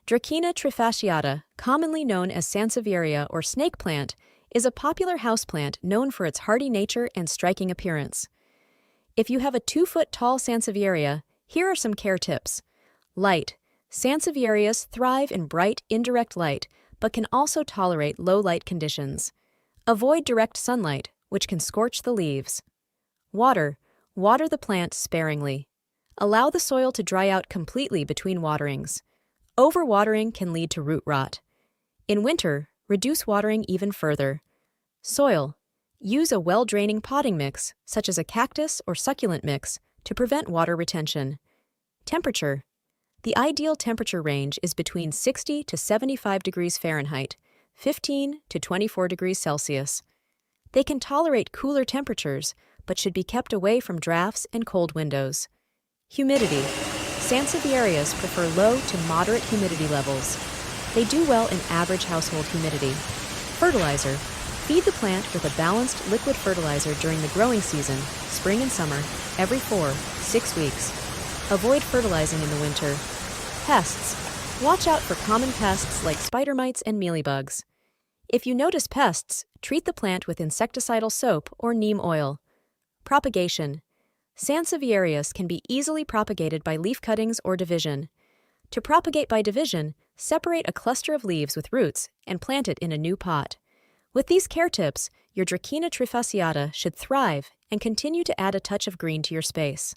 Dracaena Trifasciata, commonly known as Sansevieria or snake plant, is a popular houseplant known for its hardy nature and striking appearance. If you have a 2-foot-tall Sansevieria, here are some care tips. Light. Sansevierias thrive in bright, indirect light, but can also tolerate low light conditions. Avoid direct sunlight, which can scorch the leaves. Water. Water the plant sparingly. Allow the soil to dry out completely between waterings. Overwatering can lead to root rot. In winter, reduce watering even further. Soil. Use a well-draining potting mix, such as a cactus or succulent mix, to prevent water retention. Temperature. The ideal temperature range is between 60 to 75 degrees Fahrenheit, 15 to 24 degrees Celsius. They can tolerate cooler temperatures, but should be kept away from drafts and cold windows. Humidity. Sansevierias prefer low to moderate humidity levels. They do well in average household humidity. Fertilizer. Feed the plant with a balanced liquid fertilizer during the growing season, spring and summer, every 4-6 weeks. Avoid fertilizing in the winter. Pests. Watch out for common pests like spider mites and mealybugs. If you notice pests, treat the plant with insecticidal soap or neem oil. Propagation. Sansevierias can be easily propagated by leaf cuttings or division. To propagate by division, separate a cluster of leaves with roots and plant it in a new pot. With these care tips, your Dracaena Trifasciata should thrive and continue to add a touch of green to your space.